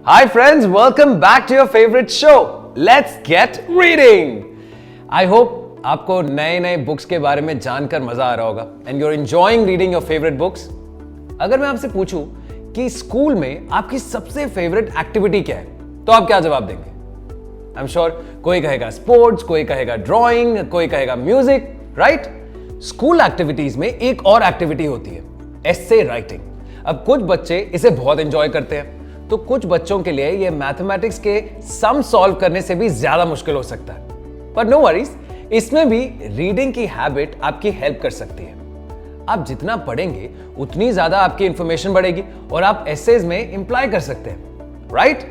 Hi friends, welcome back to your favorite show. Let's get reading. I hope आपको नए books के बारे में जानकर मजा आ रहा होगा and you're enjoying reading your favorite books. अगर मैं आपसे पूछूं कि स्कूल में आपकी सबसे फेवरेट एक्टिविटी क्या है, तो आप क्या जवाब देंगे? I'm sure कोई कहेगा स्पोर्ट्स, कोई कहेगा ड्राइंग, कोई कहेगा म्यूजिक, राइट? स्कूल एक्टिविटीज में एक और एक्टिविटी होती है, एस्से राइटिंग। अब कुछ बच्चे इसे बहुत एंजॉय करते हैं, तो कुछ बच्चों के लिए ये मैथमेटिक्स के सम सॉल्व करने से भी ज्यादा मुश्किल हो सकता है। पर नो वरीज, इसमें भी रीडिंग की हैबिट आपकी हेल्प कर सकती है। आप जितना पढ़ेंगे उतनी ज्यादा आपकी इंफॉर्मेशन बढ़ेगी और आप एसेज में इंप्लाई कर सकते हैं, राइट?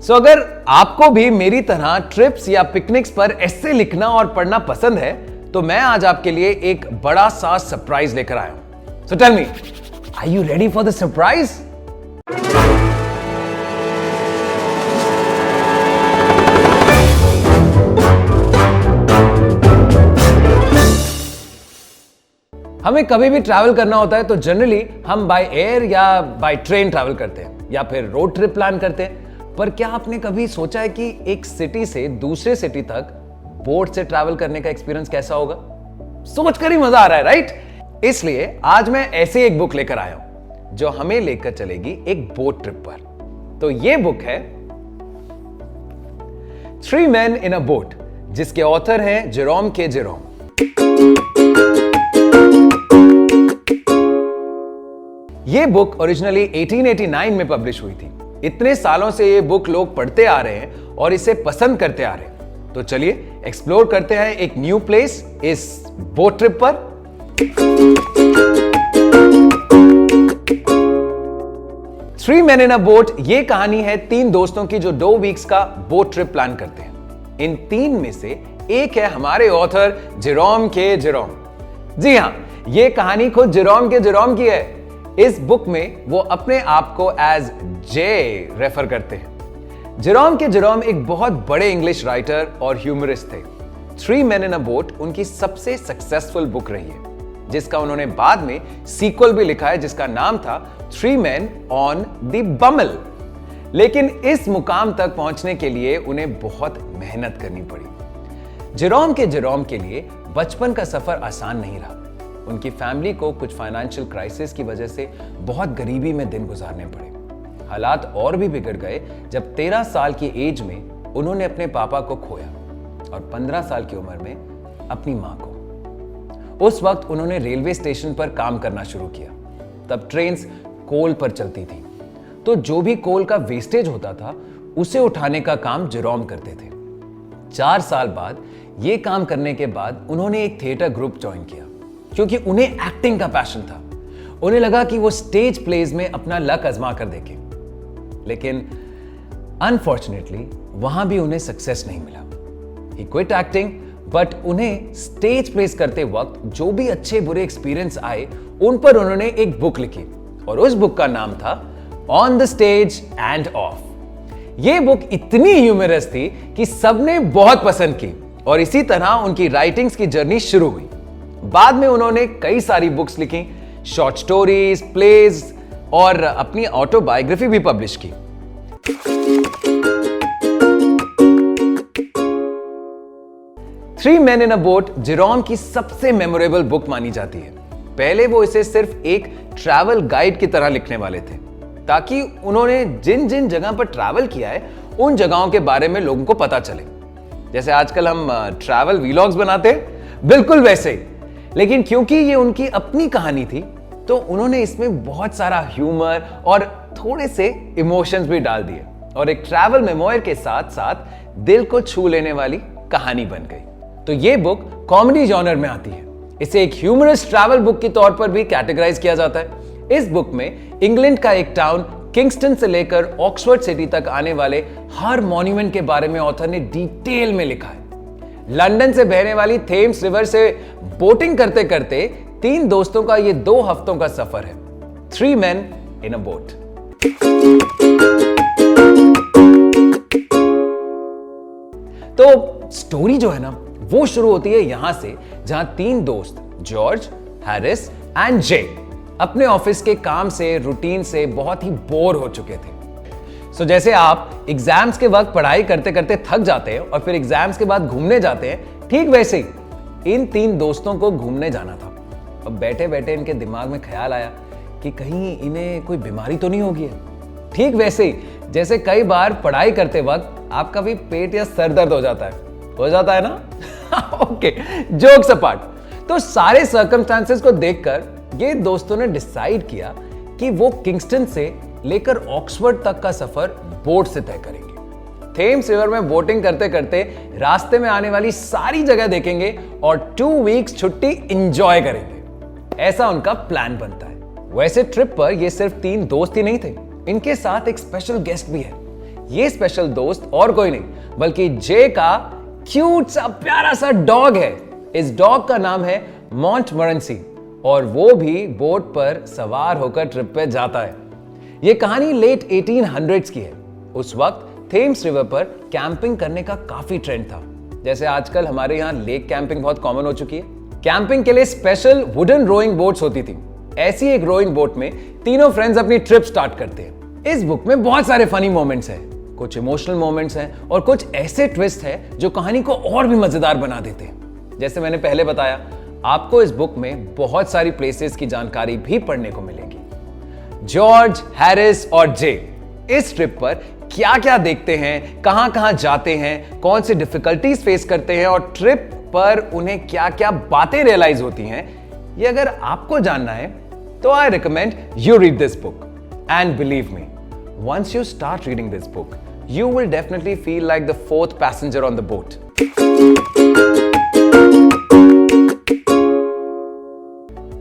सो अगर आपको भी मेरी तरह ट्रिप्स या पिकनिक्स पर एस्से लिखना और पढ़ना पसंद है, तो मैं आज आपके लिए एक बड़ा सा सरप्राइज लेकर आया हूं। So tell me, are you ready for the surprise? हमें कभी भी ट्रैवल करना होता है तो जनरली हम बाय एयर या बाय ट्रेन ट्रैवल करते हैं या फिर रोड ट्रिप प्लान करते हैं। पर क्या आपने कभी सोचा है कि एक सिटी से दूसरे सिटी तक बोट से ट्रैवल करने का एक्सपीरियंस कैसा होगा? सोचकर ही मजा आ रहा है, राइट? इसलिए आज मैं ऐसे एक बुक लेकर आया हूं जो हमें लेकर चलेगी एक बोट ट्रिप पर। तो ये बुक है three man in a boat, जिसके ऑथर हैं जेरोम के जेरोम। ये बुक ओरिजिनली 1889 में पब्लिश हुई थी। इतने सालों से ये बुक लोग पढ़ते आ रहे हैं और इसे पसंद करते आ रहे हैं। तो चलिए एक्सप्लोर करते हैं एक न्यू प्लेस इस बोट ट्रिप पर। Three man in a boat ये कहानी है तीन दोस्तों की जो 2 वीक्स का बोट ट्रिप प्लान करते हैं। इन तीन में से एक है हमारे ऑथर जेरोम के जेरोम। जी हां, ये कहानी खुद जेरोम के जेरोम की है। इस बुक में वो अपने आप को एज जे रेफर करते हैं। जेरोम के जेरोम एक बहुत बड़े इंग्लिश राइटर और ह्यूमरिस्ट थे। Three man in a boat उनकी सबसे सक्सेसफुल बुक रही है, जिसका उन्होंने बाद में सीक्वल भी लिखा है, जिसका नाम था थ्री मैन ऑन द बमल। लेकिन इस मुकाम तक पहुंचने के लिए उन्हें बहुत मेहनत करनी पड़ी। जेरोम के जेरोम के लिए बचपन का सफर आसान नहीं रहा। उनकी फैमिली को कुछ फाइनेंशियल क्राइसिस की वजह से बहुत गरीबी में दिन गुजारने पड़े। हालात और भी बिगड़ गए जब 13 साल की एज में उन्होंने अपने पापा को खोया और 15 साल की उम्र में अपनी मां को। उस वक्त उन्होंने रेलवे स्टेशन पर काम करना शुरू किया। तब ट्रेन्स कोल पर चलती थी, तो जो भी कोल का वेस्टेज होता था उसे उठाने का काम जेरोम करते थे। 4 साल बाद यह काम करने के बाद उन्होंने एक थिएटर ग्रुप ज्वाइन किया, क्योंकि उन्हें एक्टिंग का पैशन था। उन्हें लगा कि वो स्टेज प्लेज में अपना लक आजमा कर देखें। लेकिन अनफॉर्चुनेटली वहां भी उन्हें सक्सेस नहीं मिला। ही क्विट एक्टिंग, बट उन्हें स्टेज प्लेस करते वक्त जो भी अच्छे बुरे एक्सपीरियंस आए उन पर उन्होंने एक बुक लिखी और उस बुक का नाम था on the stage end of. ये बुक इतनी ह्यूमरस थी कि सबने बहुत पसंद की और इसी तरह उनकी राइटिंग्स की जर्नी शुरू हुई। बाद में उन्होंने कई सारी बुक्स लिखी, शॉर्ट स्टोरीज, प्लेज और अपनी ऑटोबायोग्राफी भी पब्लिश की। Three man in a boat Jerome की सबसे मेमोरेबल बुक मानी जाती है। पहले वो इसे सिर्फ एक ट्रैवल गाइड की तरह लिखने वाले थे, ताकि उन्होंने जिन जिन जगह पर ट्रैवल किया है उन जगहों के बारे में लोगों को पता चले। जैसे आजकल हम ट्रैवल वीलॉग्स बनाते हैं, बिल्कुल वैसे ही। लेकिन क्योंकि ये उनकी अपनी कहानी थी, तो उन्होंने इसमें बहुत सारा ह्यूमर और थोड़े से इमोशंस भी डाल दिए और एक ट्रैवल मेमोयर के साथ साथ दिल को छू लेने वाली कहानी बन गई। तो ये बुक कॉमेडी जॉनर में आती है। इसे एक ह्यूमरस ट्रैवल बुक के तौर पर भी कैटेगराइज किया जाता है। इस बुक में इंग्लैंड का एक टाउन किंगस्टन से लेकर ऑक्सफोर्ड सिटी तक आने वाले हर मॉन्यूमेंट के बारे में ऑथर ने डिटेल में लिखा है। लंदन से बहने वाली थेम्स रिवर से बोटिंग करते करते 3 दोस्तों का ये 2 हफ्तों का सफर है। Three man in a boat. तो स्टोरी जो है ना, वो शुरू होती है यहां से, जहां 3 दोस्त जॉर्ज, हैरिस एंड जे अपने ऑफिस के काम से, रूटीन से बहुत ही बोर हो चुके थे। सो जैसे आप एग्जाम्स के वक्त पढ़ाई करते करते थक जाते हैं और फिर एग्जाम्स के बाद घूमने जाते हैं, ठीक वैसे ही इन 3 दोस्तों को घूमने जाना था। अब बैठे बैठे इनके दिमाग में ख्याल आया कि कहीं इन्हें कोई बीमारी तो नहीं होगी है। ठीक वैसे ही जैसे कई बार पढ़ाई करते वक्त आपका भी पेट या सर दर्द हो जाता है ना? Okay, jokes apart. तो सारे सर्कमस्टांसेस को देखकर ये दोस्तों ने डिसाइड किया कि वो किंगस्टन से लेकर ऑक्सफोर्ड तक का सफर बोट से तय करेंगे। थेम्स रिवर में बोटिंग करते करते रास्ते में आने वाली सारी जगह देखेंगे और 2 वीक्स छुट्टी एंजॉय करेंगे। ऐसा उनका प्लान बनता है। वैसे ट्रिप पर ये सिर्फ 3 दोस्त ही नहीं थे, इनके साथ एक स्पेशल गेस्ट भी है। ये स्पेशल दोस्त और कोई नहीं बल्कि जे का क्यूट सा प्यारा सा डॉग है। इस डॉग का नाम है मॉन्टमोरेंसी और वो भी बोट पर सवार होकर ट्रिप पे जाता है। ये कहानी लेट 1800s की है। उस वक्त थेम्स रिवर पर कैंपिंग करने का काफी ट्रेंड था। जैसे आजकल हमारे यहाँ लेक कैंपिंग बहुत कॉमन हो चुकी है। कैंपिंग के लिए स्पेशल वुडन रोइंग बोट्स होती थी। ऐसी एक रोइंग बोट में तीनों फ्रेंड्स अपनी ट्रिप स्टार्ट करते हैं। इस बुक में बहुत सारे फनी मोमेंट्स हैं, कुछ इमोशनल मोमेंट्स हैं और कुछ ऐसे ट्विस्ट हैं जो कहानी को और भी मजेदार बना देते हैं। जैसे मैंने पहले बताया, आपको इस बुक में बहुत सारी प्लेसेस की जानकारी भी पढ़ने को मिलेगी। जॉर्ज, हैरिस और जे इस ट्रिप पर क्या क्या देखते हैं, कहां कहां जाते हैं, कौन सी डिफिकल्टीज फेस करते हैं और ट्रिप पर उन्हें क्या क्या बातें रियलाइज होती हैं, ये अगर आपको जानना है तो I recommend you read this book. And believe me, once you start reading this book, you will definitely feel like the 4th passenger on the boat.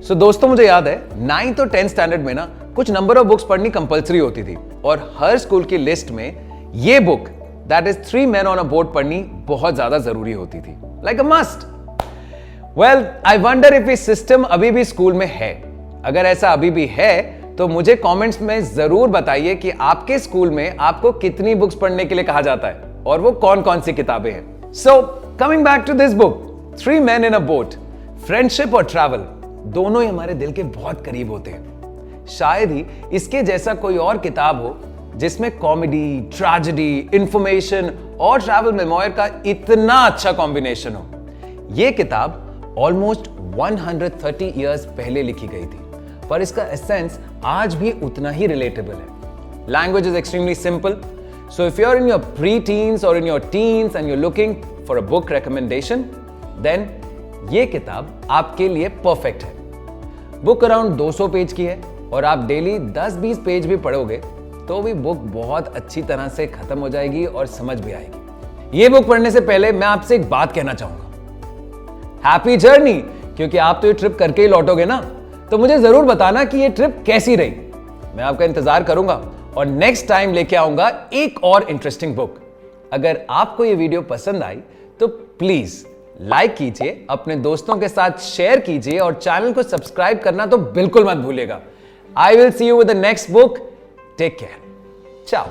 So दोस्तों, मुझे याद है 9th और 10th स्टैंडर्ड में ना कुछ नंबर ऑफ बुक्स पढ़नी compulsory होती थी और हर स्कूल की लिस्ट में ये book that is 3 Men on a Boat पढ़नी बहुत ज्यादा जरूरी होती थी, like a must. Well, I wonder if ये सिस्टम अभी भी स्कूल में है। अगर ऐसा अभी भी है तो मुझे कमेंट्स में जरूर बताइए कि आपके स्कूल में आपको कितनी बुक्स पढ़ने के लिए कहा जाता है और वो कौन कौन सी किताबें हैं। So coming back to this book, 3 Men in a Boat, friendship और ट्रैवल दोनों ही हमारे दिल के बहुत करीब होते हैं। शायद ही इसके जैसा कोई और किताब हो जिसमें कॉमेडी, ट्रेजेडी, इंफॉर्मेशन और ट्रैवल मेमोयर का इतना अच्छा कॉम्बिनेशन हो। यह किताब ऑलमोस्ट 130 इयर्स पहले लिखी गई थी, पर इसका एसेंस आज भी उतना ही रिलेटेबल है। Language is extremely simple, so if you are in your preteens और in your teens and you looking for a book recommendation, then ये किताब आपके लिए परफेक्ट है। बुक अराउंड 200 पेज की है और आप डेली 10-20 पेज भी पढ़ोगे तो भी बुक बहुत अच्छी तरह से खत्म हो जाएगी और समझ भी आएगी। ये बुक पढ़ने से पहले मैं आपसे एक बात कहना चाहूंगा, हैप्पी जर्नी, क्योंकि आप तो ये ट्रिप करके ही लौटोगे ना, तो मुझे जरूर बताना कि ये ट्रिप कैसी रही। मैं आपका इंतजार करूंगा और नेक्स्ट टाइम लेके आऊंगा एक और इंटरेस्टिंग बुक। अगर आपको ये वीडियो पसंद आई तो प्लीज लाइक कीजिए, अपने दोस्तों के साथ शेयर कीजिए और चैनल को सब्सक्राइब करना तो बिल्कुल मत भूलिएगा। I will see you with the next book. Take care. Ciao.